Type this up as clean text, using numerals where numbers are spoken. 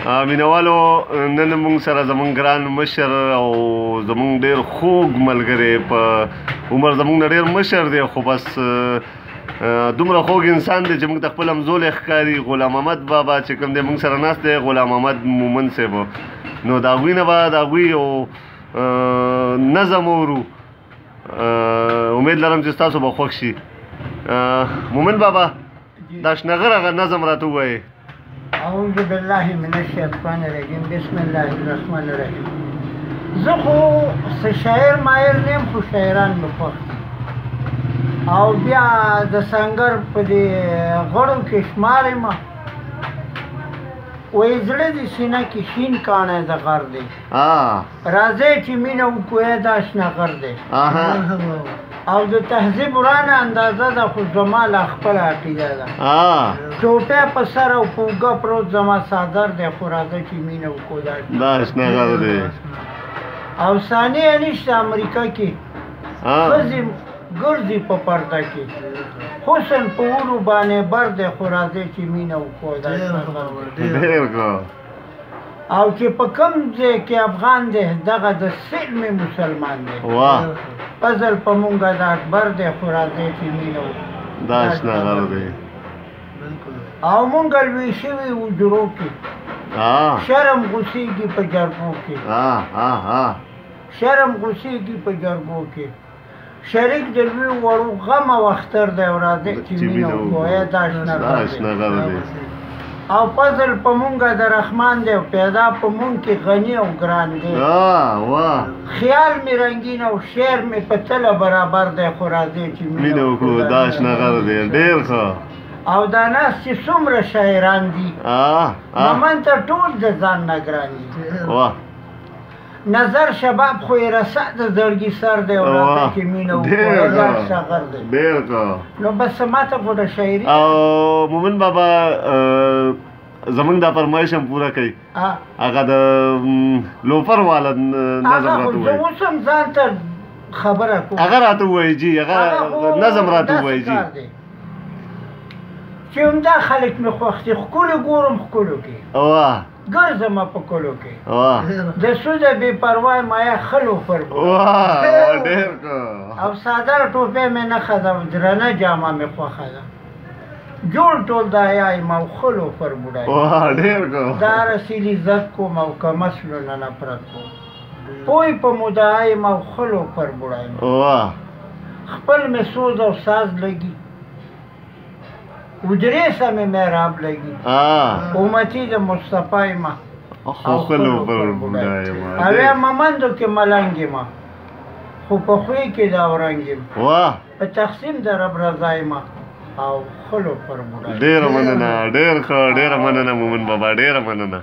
مینوالو نن موږ سره زموږ ګران مشر او زموږ ډېر خوږ ملګری په عمر زموږ نه ډېر مشر دی خو بس دومره خوږ انسان دی چې موږ ته خپل همزولی ښکاري غلام محمد بابا چې کوم دی موږ سره ناست دی غلام محمد مومن صاحب نو د هغوی نه به د هغوی یو نظم اورو امید لرم چې ستاسو به خوښ شي مومن بابا دا شنغر هغه نظم راته ووایې اعوذ بالله من الشیطان الرجیم بسم الله الرحمن الرحیم زه خو څه شاعر ماهر نه یم خو شاعران مې خوښ او بیا د سنګر په دې غړو کې شمار یم وایي زړه د سینه کې شین کاڼی د غر دی راځئ چې مینه وکړو دا شنغر دی او د تهذیب ورانه اندازه ده خو زما لا خپله عقیده ده ټوټی په سر او په اوږه پروت زما څادر دی خو راځه چې مینه وکړو دا شنغر دی او ثانیه نشته امریکا کې ښځې ګرځي په پرده کې حسن په ورو باندې بر دی خو راځئ چې مینه وکړو دا شنغر او چې په کوم ځای کې افغان دی دغه د سلم مسلمان دی فضل په مونږه د اکبر دی خو راځئ چې مینه وکړو دا شنغر دی او مونږه لوی شوي حجرو کې شرم غوسېږي په جرګو کې شرم غوسېږي په جرګو کې شریک د لوی وړو غم او اختر دی او راځئ چې مینه وکړو دا شنغر دی او فضل په مونږه د رحمان دی او پیدا په مونږ کې غني او ګران دی خیال مې رنګین او شعر مې په تله برابر دی خو راځئ چې مینه وکړو دا شنغر دی ډېر ښه او دا ناست چې څومره شاعران دي مومن ته ټول د ځان نه ګران دي نظر شباب خو یې رسه د زړګي سر دی او راځئ چې مینه وکړو دا شنغر دی ډېر ښه نو بس ماته خو د شاعري او مومن بابا زمونږ دا فرمایش هم پوره کوي هغه د لوفر والا نظم راته ووایي زه اوس هم ځان ته خبره کوم هغه راته ووایي جي هغه نظم راته ووایي جي چې همدا خلک مې خوښ دي ښکلو ګورم ښکلو کې ګرځم په کلو کې د سوده بې پروای مایا خلو پر او ساده ټوپۍ مې نه خده درنه جامه مې خوښه ده جوړ ټول د حیا یم او خلو پر بوډای دا رسیل عزت کوم او که مسلو نه نفرت کوم پوی په مدعا یم او خلو پر بوډای خپل مې سوز او ساز لګي حجرې سمې محراب لګي امتي د مصطفی یم او خلو پر بوډای یم او یا ممندو کې ملنګ یم خو په خوی کې دا اورنګ یم په تقسیم د رب رضا یم او خلو پر بوډای ډېره مننه ډېر ښه ډېره مننه مومن بابا ډېره مننه